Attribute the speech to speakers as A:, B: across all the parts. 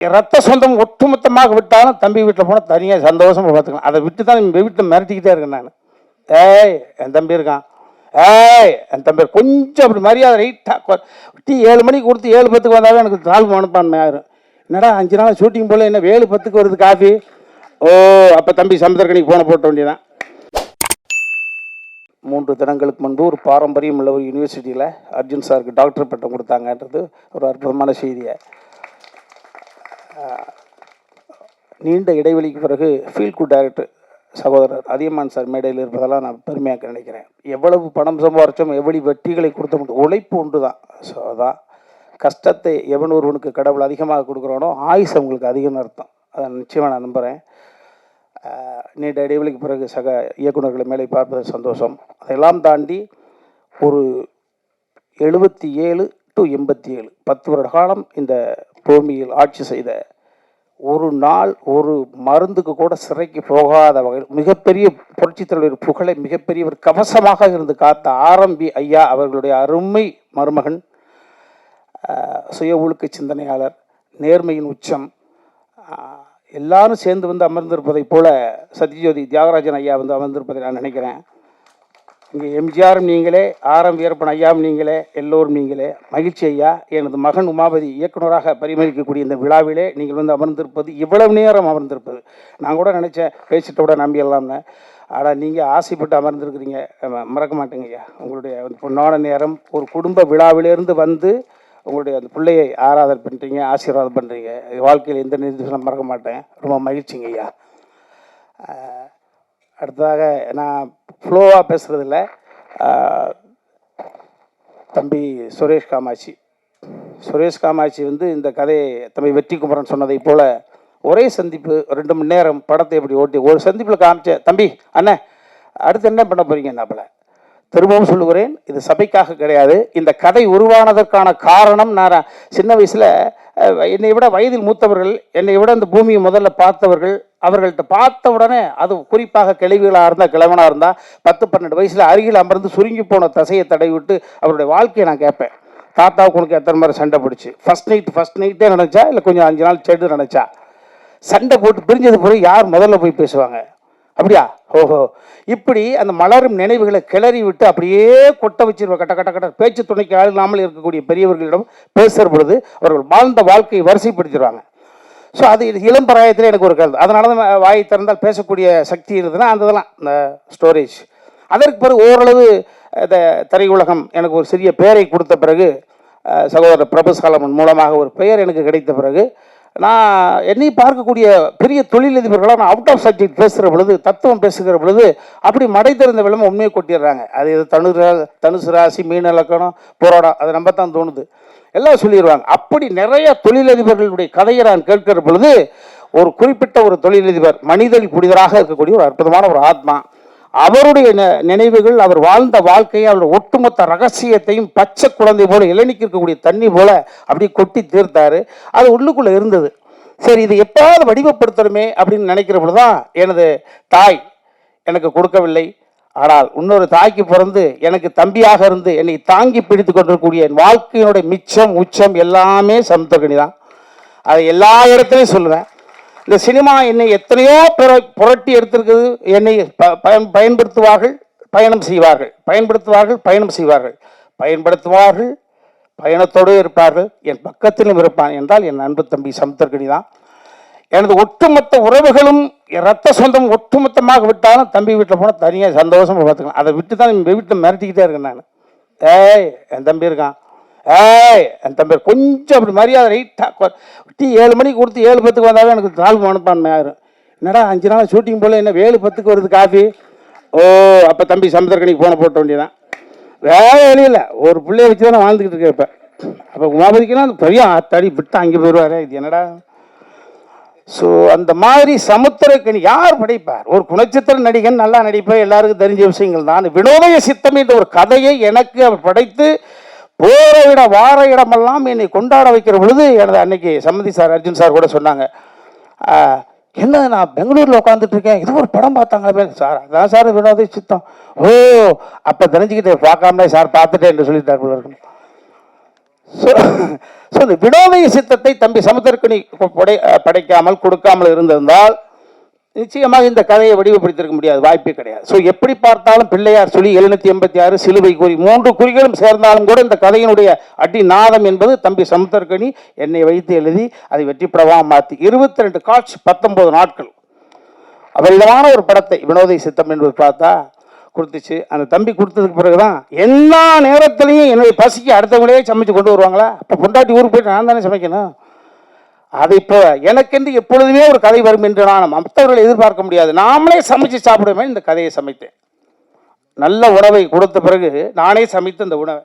A: ரத்த சொந்தம் ஒட்டுமொத்தமாக விட்டாலும் தம்பி வீட்டில் போனால் தனியாக சந்தோஷமாக பார்த்துக்கலாம். அதை விட்டு தான் வீட்டில் மிரட்டிக்கிட்டே இருக்கேன் நான். ஏய் என் தம்பி இருக்கான், ஏய் என் தம்பி கொஞ்சம் அப்படி மரியாதை ரைட்டாக டீ 7 மணிக்கு கொடுத்து 7:10 வந்தாவே எனக்கு தாழ்வு மனப்பான்மை ஆயிரும். என்னடா 5 நாள் ஷூட்டிங் போல என்ன 7:10 வருது காஃபி? ஓ அப்போ தம்பி சமுத்திரக்கணிக்கு போன போட்ட வேண்டியதான். 3 தினங்களுக்கு முன்பு ஒரு பாரம்பரியம் உள்ள ஒரு யூனிவர்சிட்டியில் அர்ஜுன் சாருக்கு டாக்டர் பட்டம் கொடுத்தாங்கன்றது ஒரு அற்புதமான செய்தியை. நீண்ட இடைவெளிக்கு பிறகு ஃபீல் குட் டைரக்டர் சகோதரர் அதியமான் சார் மேடையில் இருப்பதெல்லாம் நான் பெருமையாக நினைக்கிறேன். எவ்வளவு பணம் சம்பாரிச்சோம், எவ்வளவு வெற்றிகளை கொடுத்த முடியும், உழைப்பு ஒன்று தான். ஸோ அதான் கஷ்டத்தை எவன் ஒருவனுக்கு கடவுள் அதிகமாக கொடுக்குறானோ ஆயுசு அவங்களுக்கு அதிகம்னு அர்த்தம். அதை நிச்சயமாக நான் நம்புகிறேன். நீண்ட இடைவெளிக்கு பிறகு சக இயக்குநர்களை மேலே பார்ப்பது சந்தோஷம். அதெல்லாம் தாண்டி ஒரு 77 to 87 10 வருட காலம் இந்த பூமியில் ஆட்சி செய்த ஒரு நாள் ஒரு மருந்துக்கு கூட சிறைக்கு போகாத வகையில் மிகப்பெரிய புரட்சித் தலைவர் புகழை மிகப்பெரிய ஒரு கவசமாக இருந்து காத்த ஆரம்பி ஐயா அவர்களுடைய அருமை மருமகன், சுய ஒழுக்க சிந்தனையாளர், நேர்மையின் உச்சம், எல்லாரும் சேர்ந்து வந்து அமர்ந்திருப்பதைப் போல சத்யஜோதி தியாகராஜன் ஐயா வந்து அமர்ந்திருப்பதை நான் நினைக்கிறேன். இங்கே எம்ஜிஆரும் நீங்களே, ஆரம் வீரப்பன் ஐயாவும் நீங்களே, எல்லோரும் நீங்களே. மகிழ்ச்சி ஐயா. எனது மகன் உமாபதி இயக்குநராக பரிமளிக்கக்கூடிய இந்த விழாவிலே நீங்கள் வந்து அமர்ந்திருப்பது, இவ்வளவு நேரம் அமர்ந்திருப்பது, நான் கூட நினச்சேன் பேசிட்ட விட நம்பிடலாம்னு. ஆனால் நீங்கள் ஆசைப்பட்டு அமர்ந்திருக்கிறீங்க, மறக்க மாட்டேங்க ஐயா. உங்களுடைய பொன்னான நேரம் ஒரு குடும்ப விழாவிலேருந்து வந்து உங்களுடைய அந்த பிள்ளையை ஆராதனை பண்ணுறீங்க, ஆசீர்வாதம் பண்ணுறீங்க. வாழ்க்கையில் எந்த நிர்தேசம் மறக்க மாட்டேன். ரொம்ப மகிழ்ச்சிங்க ஐயா. அடுத்ததாக நான் ஃப்ளோவாக பேசுகிறதில்ல. தம்பி சுரேஷ் காமாட்சி வந்து இந்த கதையை தம்பி வெற்றி குமரன் சொன்னதை போல் ஒரே சந்திப்பு 2 மணி நேரம் படத்தை எப்படி ஓட்டி ஒரு சந்திப்பில் காமிச்சேன். தம்பி அண்ணன் அடுத்து என்ன பண்ண போகிறீங்க? என்னப்பில் திரும்பவும் சொல்லுகிறேன், இது சபைக்காக கிடையாது. இந்த கதை உருவானதற்கான காரணம், நான் சின்ன வயசில் என்னை விட வயதில் மூத்தவர்கள், என்னை விட இந்த பூமியை முதல்ல பார்த்தவர்கள், அவர்கள்ட்ட பார்த்த உடனே, அது குறிப்பாக கிழவிகளாக இருந்தால் கிழவனாக இருந்தால் 10-12 வயசில் அருகில் அமர்ந்து சுருங்கி போன தசையை தடவி விட்டு அவருடைய வாழ்க்கையை நான் கேட்பேன். தாத்தாவுக்கு உனக்கு எத்தனை மாதிரி சண்டை பிடிச்சி, ஃபஸ்ட் நைட்டே நினச்சா இல்லை கொஞ்சம் 5 நாள் செடு நினச்சா, சண்டை போட்டு பிரிஞ்சது பிறகு யார் முதல்ல போய் பேசுவாங்க? அப்படியா? ஓஹோ. இப்படி அந்த மலரும் நினைவுகளை கிளறி விட்டு அப்படியே கொட்ட வச்சிருவாங்க. கட்ட கட்ட கட்ட பேச்சு துணைக்கு ஆளாமல் இருக்கக்கூடிய பெரியவர்களிடம் பேசுகிற பொழுது அவர்கள் வாழ்ந்த வாழ்க்கையை வரிசைப்படுத்திடுவாங்க. ஸோ அது இளம் பிராயத்தில் எனக்கு ஒரு கருத்து. அதனால தான் வாயை திறந்தால் பேசக்கூடிய சக்தி இருந்ததுன்னா அந்த இதெல்லாம் இந்த ஸ்டோரேஜ். அதற்கு பிறகு ஓரளவு இந்த திரையுலகம் எனக்கு ஒரு சிறிய பெயரை கொடுத்த பிறகு, சகோதரர் பிரபு சாலமன் மூலமாக ஒரு பெயர் எனக்கு கிடைத்த பிறகு, நான் என்னை பார்க்கக்கூடிய பெரிய தொழிலதிபர்களாக நான் அவுட் ஆஃப் சப்ஜெக்ட் பேசுகிற பொழுது, தத்துவம் பேசுகிற பொழுது அப்படி மடை திறந்த வெள்ளம் உண்மையை கொட்டிடுறாங்க. அது தனுசு ராசி, மீன இலக்கணம், போராடம், அதை நம்ப தான் தோணுது, எல்லாம் சொல்லிடுவாங்க. அப்படி நிறைய தொழிலதிபர்களுடைய கதையை நான் கேட்கிற பொழுது, ஒரு குறிப்பிட்ட ஒரு தொழிலதிபர் மனிதன் புனிதராக இருக்கக்கூடிய ஒரு அற்புதமான ஒரு ஆத்மா, அவருடைய நினைவுகள், அவர் வாழ்ந்த வாழ்க்கையை, அவருடைய ஒட்டுமொத்த ரகசியத்தையும் பச்சை குழந்தை போல, இளநிக்கு இருக்கக்கூடிய தண்ணி போல அப்படியே கொட்டி தீர்த்தாரு. அது உள்ளுக்குள்ளே இருந்தது. சரி, இது எப்பாவது வடிவப்படுத்தணுமே அப்படின்னு நினைக்கிற பொழுதுதான் எனது தாய் எனக்கு கொடுக்கவில்லை. ஆனால் இன்னொரு தாய்க்கு பிறந்து எனக்கு தம்பியாக இருந்து என்னை தாங்கி பிடித்து கொண்டிருக்கக்கூடிய என் வாழ்க்கையினுடைய மிச்சம் உச்சம் எல்லாமே சமுத்திரக்கனி தான். அதை எல்லா இடத்துலையும் சொல்லுவேன். இந்த சினிமா என்னை எத்தனையோ புரட்டி எடுத்திருக்குது. என்னை பயன்படுத்துவார்கள், பயணம் செய்வார்கள், பயணத்தோடு இருப்பார்கள், என் பக்கத்திலும் இருப்பான் என்றால் என் அன்பு தம்பி சமுத்திரக்கனி தான். எனது ஒட்டுமொத்த உறவுகளும் ரத்த சொந்தம் ஒட்டுமொத்தமாக விட்டாலும் தம்பி வீட்டில் போனால் தனியாக சந்தோஷமாக பார்த்துக்கலாம். அதை விட்டு தான் வீட்டில் மிரட்டிக்கிட்டே இருக்கேன் நான். ஏய் என் தம்பி இருக்கான், ஏய் என் தம்பி கொஞ்சம் அப்படி மரியாதை ரைட்டாக டீ 7 மணிக்கு கொடுத்து 7:10 வந்தாவே எனக்கு தாழ்வு மனப்பான்மை ஆயிரும். என்னடா 5 நாள் ஷூட்டிங் போல் என்ன 7:10 வருது காஃபி? ஓ அப்போ தம்பி சமுத்திரக்கணிக்கு போன போட்ட வேண்டியதான். வேலை இல்லை, ஒரு பிள்ளைய வச்சு தானே வாழ்ந்துக்கிட்டு இருக்கேன். இப்போ அப்போ உமாபதிக்குன்னா அந்த பெரிய தடி விட்டு அங்கே போயிடுவார். இது என்னடா? ஸோ அந்த மாதிரி சமுத்திரக்கனி யார் படைப்பார்? ஒரு குணச்சித்திர நடிகன் நல்லா நடிப்பார், எல்லாருக்கும் தெரிஞ்ச விஷயங்கள் தான். வினோதய சித்தம் என்ற ஒரு கதையை எனக்கு அவர் படைத்து போகிற இடம் வார இடமெல்லாம் என்னை கொண்டாட வைக்கிற பொழுது, எனது அன்னைக்கு சம்மதி சார், அர்ஜுன் சார் கூட சொன்னாங்க, என்ன நான் பெங்களூரில் உட்காந்துட்டு இருக்கேன், இது ஒரு படம் பார்த்தாங்களே சார். அதான் சார் வினோதய சித்தம். ஓ அப்போ தெரிஞ்சுக்கிட்டே பார்க்காமலே சார் பார்த்துட்டேன் என்று சொல்லிட்டார். ஸோ இந்த வினோதய சித்தத்தை தம்பி சமுத்திரக்கனி படைக்காமல் கொடுக்காமல் இருந்திருந்தால் நிச்சயமாக இந்த கதையை வடிவப்படுத்திருக்க முடியாது, வாய்ப்பே கிடையாது. ஸோ எப்படி பார்த்தாலும் பிள்ளையார் சொல்லி 786 சிலுவை குறி 3 குறிகளும் சேர்ந்தாலும் கூட இந்த கதையினுடைய அடி நாதம் என்பது தம்பி சமுத்திரக்கனி என்னை வைத்து எழுதி அதை வெற்றிப்படமாக மாற்றி 22 காட்சி 19 நாட்கள் அபரிதமான ஒரு படத்தை வினோதய சித்தம் என்பது பார்த்தா கொடுத்துச்சு. அந்த தம்பி கொடுத்ததுக்கு பிறகுதான் எல்லா நேரத்திலையும் என்னுடைய பசிக்கு அடுத்தவங்களே சமைச்சு கொண்டு வருவாங்களா? இப்போ பொண்டாட்டி ஊருக்கு போயிட்டு நான் தானே சமைக்கணும். அது இப்போ எனக்கென்று எப்பொழுதுமே ஒரு கதை வரும் என்று நான் மற்றவர்களை எதிர்பார்க்க முடியாது. நாமளே சமைச்சு சாப்பிடுமே இந்த கதையை சமைத்தேன். நல்ல உணவை கொடுத்த பிறகு நானே சமைத்து அந்த உணவை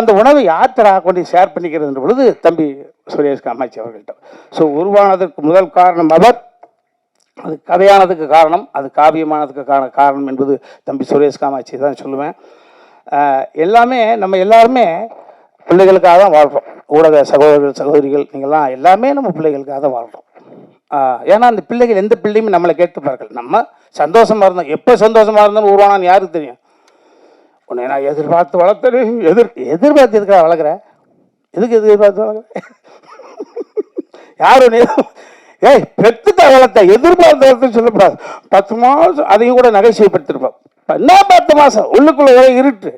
A: அந்த உணவை யாத்திரா கொண்டு ஷேர் பண்ணிக்கிறது பொழுது தம்பி சுரேஷ் காமாட்சி அவர்கள்ட்ட உருவானதற்கு முதல் காரணம் அவர், அது கதையானதுக்கு காரணம், அது காவியமானதுக்கு காரணம் என்பது தம்பி சுரேஷ் காமாட்சி தான் சொல்லுவேன். எல்லாமே நம்ம எல்லாருமே பிள்ளைகளுக்காக தான் வாழ்கிறோம். ஊடக சகோதரர்கள் சகோதரிகள் நீங்கள்லாம் எல்லாமே நம்ம பிள்ளைகளுக்காக தான் வாழ்கிறோம். ஏன்னா அந்த பிள்ளைகள் எந்த பிள்ளையுமே நம்மளை கேட்டுப்பார்கள். நம்ம சந்தோஷமாக இருந்தோம், எப்போ சந்தோஷமாக இருந்தாலும் உருவானான்னு யாருக்கு தெரியும்? உன்னை நான் எதிர்பார்த்து வளர்த்தேன். எதிர்பார்த்து எதுக்காக வளர்க்குறேன்? எதுக்கு எதிர்பார்த்து வளர்க்குறேன்? யாரும் ஏய் பெற்றுத்த வளர்த்த எதிர்பார்த்து வளர்த்துன்னு சொல்லக்கூடாது. 10 மாதம் அதையும் கூட நகைச்சுவைப்படுத்திருப்போம். என்ன 10 மாதம் உள்ளுக்குள்ளே இருட்டு,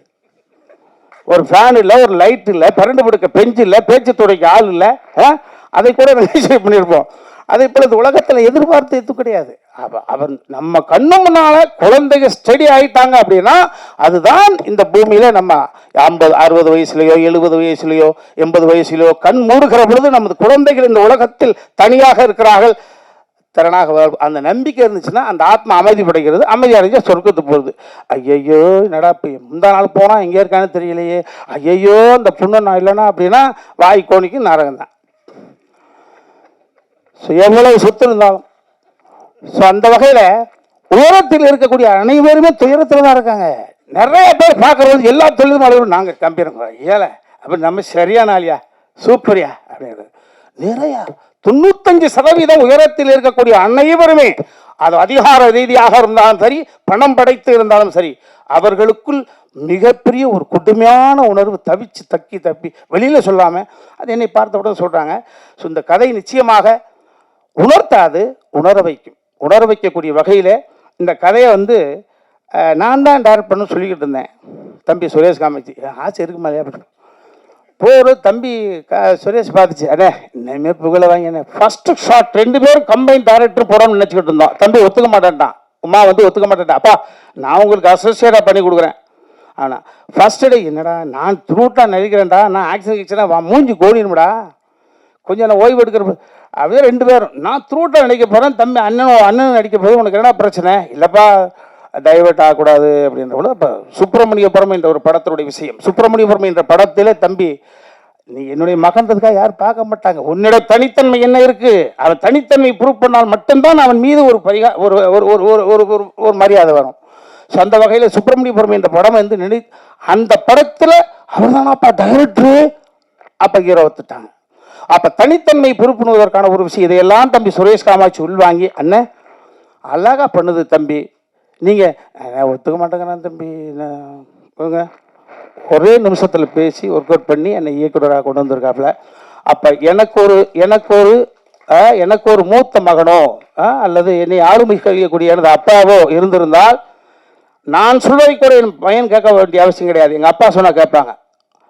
A: ஒரு ஃபேன் இல்லை, ஒரு லைட் இல்லை, பரண்டு படுக்க பெஞ்சு இல்லை, பேச்சு துடைக்க ஆள் இல்லை, அதை கூட நகைச்சுவை பண்ணியிருப்போம். அதே போல இந்த உலகத்தில் எதிர்பார்த்து எது கிடையாது. அவன் நம்ம கண்ணு முன்னால குழந்தைங்க ஸ்டடி ஆகிட்டாங்க அப்படின்னா அதுதான் இந்த பூமியில நம்ம 50 60 வயசுலையோ 70 வயசுலையோ 80 வயசுலையோ கண் மூடுகிற பொழுது நமது குழந்தைகள் இந்த உலகத்தில் தனியாக இருக்கிறார்கள், திறனாக அந்த நம்பிக்கை இருந்துச்சுன்னா அந்த ஆத்மா அமைதி படைக்கிறது. அமைதி அடைஞ்சா சொர்க்கத்துக்கு போகுது. ஐயையோ என்னடா முந்தா நாள் போனால் எங்கே இருக்கான்னு தெரியலையே, ஐயையோ அந்த புண்ணு நான் இல்லைன்னா அப்படின்னா வாய் கோணிக்கு நரகம் தான். எவ்வளவு சொத்து இருந்தாலும் அந்த வகையில் உயரத்தில் இருக்கக்கூடிய அனைவருமே துயரத்தில் தான் இருக்காங்க. நிறைய பேர் பார்க்கறது எல்லா தொழிலும் அளவும் நாங்கள் கம்பீரம் ஏழை அப்படி நம்ம சரியான ஆளியா சூப்பரியா அப்படிங்கிறது நிறையா 95% உயரத்தில் இருக்கக்கூடிய அனைவருமே அது அதிகார ரீதியாக இருந்தாலும் சரி, பணம் படைத்து இருந்தாலும் சரி, அவர்களுக்குள் மிகப்பெரிய ஒரு கொடுமையான உணர்வு தவிச்சு தப்பி வெளியில் சொல்லாமல் அது என்னை பார்த்தவுடன் சொல்கிறாங்க. இந்த கதை நிச்சயமாக உணர்த்தாது, உணர வைக்கக்கூடிய வகையில் இந்த கதையை நான் தான் டைரக்ட் பண்ணு சொல்லிக்கிட்டு இருந்தேன். தம்பி சுரேஷ் காமாட்சி ஆசை இருக்குமா அப்படின்னு போர் தம்பி சுரேஷ் பார்த்துச்சு. அடே இனிமேல் புகழ வாங்கி ஃபர்ஸ்ட் ஷாட் 2 பேரும் கம்பைன் டைரக்டர் போடணும்னு நினச்சிக்கிட்டு இருந்தோம். தம்பி ஒத்துக்க மாட்டேன்ட்டான், உமா ஒத்துக்க மாட்டேன்ட்டான். அப்பா நான் உங்களுக்கு அசோசியேட்டாக பண்ணி கொடுக்குறேன். ஆனால் ஃபர்ஸ்ட் டே என்னடா நான் த்ரூட்டாக நடிக்கிறேன்டா, நான் ஆக்ஷன் கிச்சனாக மூஞ்சி கோடினும்டா, கொஞ்சம் நான் ஓய்வு எடுக்கிற அப்படியே 2 பேரும் நான் த்ரூட்டாக நடிக்க போகிறேன், தம்பி அண்ணனும் நடிக்க போது உனக்கு என்னடா பிரச்சனை? இல்லைப்பா டைவெர்ட் ஆகக்கூடாது அப்படின்ற கூட. இப்போ சுப்பிரமணியபுரம் என்ற ஒரு படத்தினுடைய விஷயம், சுப்பிரமணியபுரம் என்ற படத்திலே தம்பி நீ என்னுடைய மகன்றதுக்காக யாரும் பார்க்க மாட்டாங்க, உன்னோட தனித்தன்மை என்ன இருக்குது, அவன் தனித்தன்மை ப்ரூவ் பண்ணால் மட்டும்தான் அவன் மீது ஒரு ஒரு மரியாதை வரும். ஸோ அந்த வகையில் சுப்பிரமணியபுரம் என்ற படம் அந்த படத்தில் அவர் தானாப்பா டைரக்டரு, அப்போ ஹீரோ ஒத்துட்டாங்க. அப்போ தனித்தன்மை பொறுப்புணுவதற்கான ஒரு விஷயம் இதையெல்லாம் தம்பி சுரேஷ் காமாட்சி உள்வாங்கி அண்ணன் அழகாக பண்ணுது தம்பி, நீங்கள் ஒத்துக்க மாட்டேங்கிறான் தம்பி ஒரே நிமிஷத்தில் பேசி ஒர்க் அவுட் பண்ணி என்னை இயக்குனராக கொண்டு வந்திருக்காப்புல. அப்போ எனக்கு ஒரு மூத்த மகனோ அல்லது என்னை ஆளுமை கழிக்கக்கூடிய எனது அப்பாவோ இருந்திருந்தால் நான் சொல்வதை கூட என் பையன் கேட்க வேண்டிய அவசியம் கிடையாது, எங்கள் அப்பா சொன்னால் கேட்பாங்க.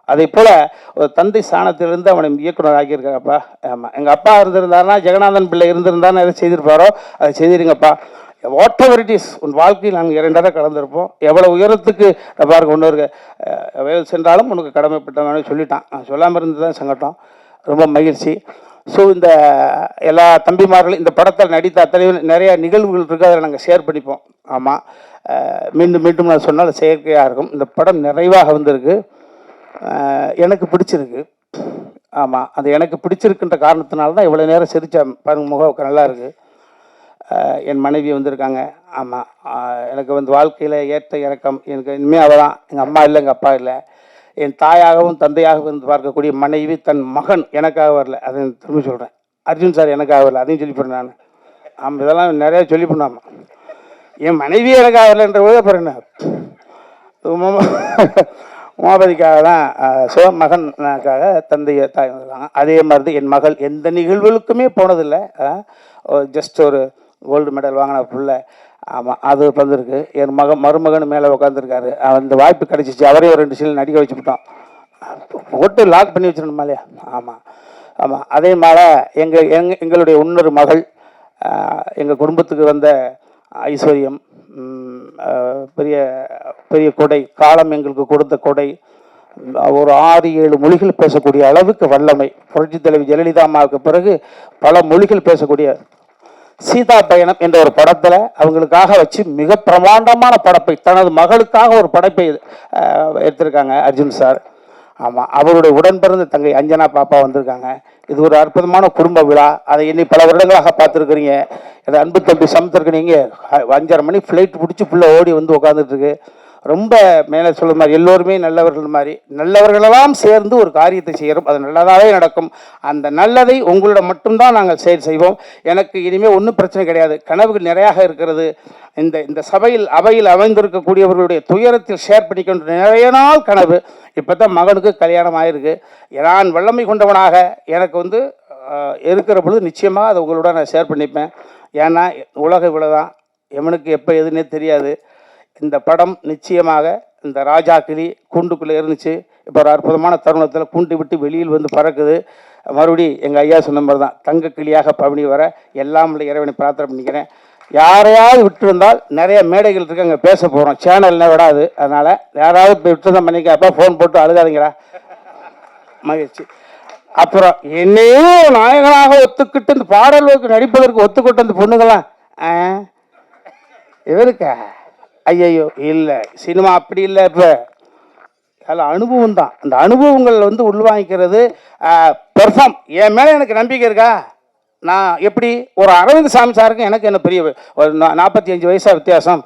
A: அதே போல் ஒரு தந்தை ஸ்தானத்திலிருந்து அவனை இயக்குனர் ஆக்கியிருக்காப்பா. ஆமாம், எங்கள் அப்பா இருந்திருந்தாருன்னா ஜெகநாதன் பிள்ளை இருந்திருந்தாருன்னு எதை செய்திருப்பாரோ அதை செய்திருங்கப்பா. வாட் எவர் இட் இஸ், உன் வாழ்க்கையில் நாங்கள் 2 தடவை கலந்துருப்போம். எவ்வளோ உயரத்துக்கு பாருங்க ஒன்று வயல் சென்றாலும் உனக்கு கடமைப்பட்டவனு சொல்லிட்டான். நான் சொல்லாமல் இருந்தது தான் சங்கடம், ரொம்ப மகிழ்ச்சி. ஸோ இந்த எல்லா தம்பிமார்களும் இந்த படத்தில் நடித்த அத்தனை நிறைய நிகழ்வுகள் இருக்குது, அதில் நாங்கள் ஷேர் பண்ணிப்போம். ஆமாம், மீண்டும் நான் சொன்னால் செயற்கையாக இருக்கும். இந்த படம் நிறைவாக வந்திருக்கு, எனக்கு பிடிச்சிருக்கு. ஆமாம், அது எனக்கு பிடிச்சிருக்குன்ற காரணத்தினால தான் இவ்வளோ நேரம் சிரித்த பாருங்க, முகம் நல்லா இருக்குது. என் மனைவி வந்திருக்காங்க. ஆமாம், எனக்கு வாழ்க்கையில் ஏற்ற இறக்கம் எனக்கு இனிமேல் அவள் தான். எங்கள் அம்மா இல்லை, எங்கள் அப்பா இல்லை. என் தாயாகவும் தந்தையாகவும் இருந்து பார்க்கக்கூடிய மனைவி தன் மகன் எனக்காக வரல, அதை திரும்ப சொல்கிறேன். அர்ஜுன் சார் எனக்காக வரல, அதையும் சொல்லி போடுறேன் நான். ஆமாம், இதெல்லாம் நிறையா சொல்லி பண்ணாமா. என் மனைவி எனக்காக வரலன்ற போது அப்புறம் என்ன உமாபதிக்காக தான் சிவமகனுக்காக தந்தையை தாய் வந்திருக்காங்க. அதே மாதிரி என் மகள் எந்த நிகழ்வுகளுக்குமே போனதில்லை. ஜஸ்ட் ஒரு கோல்டு மெடல் வாங்கின பிள்ளை. ஆமாம், அது வந்திருக்கு. என் மருமகன் மேலே உட்காந்துருக்காரு. அந்த வாய்ப்பு கிடச்சிச்சு. அவரையும் 2 சீல் நடிக்க வச்சுக்கிட்டோம். போட்டு லாக் பண்ணி வச்சிடணுமா இல்லையா? ஆமாம் ஆமாம். அதே மாதிரி எங்களுடைய இன்னொரு மகள், எங்கள் குடும்பத்துக்கு வந்த ஐஸ்வர்யம், பெரிய பெரிய கொடை, காலம் எங்களுக்கு கொடுத்த கொடை. ஒரு 6-7 மொழிகள் பேசக்கூடிய அளவுக்கு வல்லமை. புரட்சி தலைவி ஜெயலலிதா அம்மாவுக்கு பிறகு பல மொழிகள் பேசக்கூடிய சீதா பயணம் என்ற ஒரு படத்தில் அவங்களுக்காக வச்சு மிக பிரமாண்டமான படைப்பை, தனது மகளுக்காக ஒரு படைப்பை எடுத்திருக்காங்க அர்ஜுன் சார். ஆமாம், அவருடைய உடன்பிறந்த தங்கை அஞ்சனா பாப்பா வந்திருக்காங்க. இது ஒரு அற்புதமான குடும்ப விழா. அதை இன்னி பல வருடங்களாக பார்த்துருக்குறீங்க. எனது அன்பு தம்பி சமுத்திரக்கு நீங்கள் 5:30 மணி ஃப்ளைட் பிடிச்சி ஃபுல்லாக ஓடி வந்து உட்காந்துட்டுருக்கு. ரொம்ப மேலே சொல்ல மாதிரி எல்லோருமே நல்லவர்கள் மாதிரி, நல்லவர்களெல்லாம் சேர்ந்து ஒரு காரியத்தை செய்கிறோம். அது நல்லதாகவே நடக்கும். அந்த நல்லதை உங்களிடம் மட்டும்தான் நாங்கள் செய்வோம். எனக்கு இனிமேல் ஒன்றும் பிரச்சனை கிடையாது. கனவுகள் நிறையாக இருக்கிறது. இந்த அவையில் அமைந்திருக்கக்கூடியவர்களுடைய துயரத்தில் ஷேர் பண்ணிக்கொண்டு நிறைய நாள் கனவு. இப்போ தான் மகனுக்கு கல்யாணம் ஆகிருக்கு. நான் வல்லமை கொண்டவனாக எனக்கு இருக்கிற பொழுது நிச்சயமாக அதை உங்களோட நான் ஷேர் பண்ணிப்பேன். ஏன்னா உலக இவ்வளோதான், எவனுக்கு எப்போ எதுன்னே தெரியாது. இந்த படம் நிச்சயமாக இந்த ராஜா கிளி கூண்டுக்குள்ளே இருந்துச்சு. இப்போ ஒரு அற்புதமான தருணத்தில் கூண்டு விட்டு வெளியில் வந்து பறக்குது. மறுபடி எங்கள் ஐயா சொன்ன மாதிரி தான், தங்க கிளியாக பவனி வர எல்லாம் உள்ள இறைவனை பிரார்த்தனை பண்ணிக்கிறேன். யாரையாவது விட்டுருந்தால் நிறைய மேடைகள் இருக்கு, அங்கே பேச போகிறோம். சேனல்னா விடாது. அதனால் யாராவது இப்போ விட்டுருந்தான் பண்ணிக்க, அப்போ ஃபோன் போட்டு அழுகாதீங்களா. மகிழ்ச்சி. அப்புறம் என்னையும் நாயகனாக ஒத்துக்கிட்டு இந்த பாடல்களுக்கு நடிப்பதற்கு ஒத்துக்கிட்டு அந்த பொண்ணுங்களாம் இவருக்கா ஐயையோ இல்லை, சினிமா அப்படி இல்லை. இப்போ அதில் அனுபவம் தான். அந்த அனுபவங்கள் உள்வாங்கிக்கிறது. பெர்ஃபார்ம் என் மேலே எனக்கு நம்பிக்கை இருக்கா? நான் எப்படி ஒரு அரவிந்த் சாமி சாருக்கு எனக்கு என்ன பெரிய ஒரு 45 வயசாக வித்தியாசம்.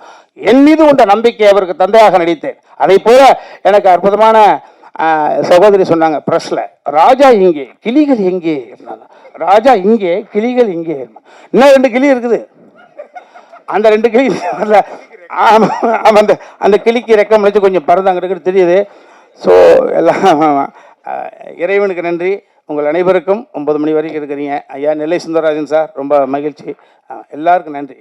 A: என் மீது உண்ட நம்பிக்கை அவருக்கு தந்தையாக நடித்தேன். அதை போல எனக்கு அற்புதமான சகோதரி சொன்னாங்க ப்ரெஸ்ஸில், ராஜா இங்கே கிளிகள் எங்கே? ராஜா இங்கே கிளிகள் இங்கே. இன்னும் 2 கிளி இருக்குது. அந்த 2 கிளி வரல. ஆமாம், அந்த கிளிக்கு ரெக்கம் வச்சு கொஞ்சம் பறந்தாங்க தெரியுது. ஸோ எல்லாம் இறைவனுக்கு நன்றி. உங்கள் அனைவருக்கும் 9 மணி வரைக்கும் இருக்கிறீங்க. ஐயா நெல்லை சுந்தரராஜன் சார் ரொம்ப மகிழ்ச்சி. எல்லாருக்கும் நன்றி.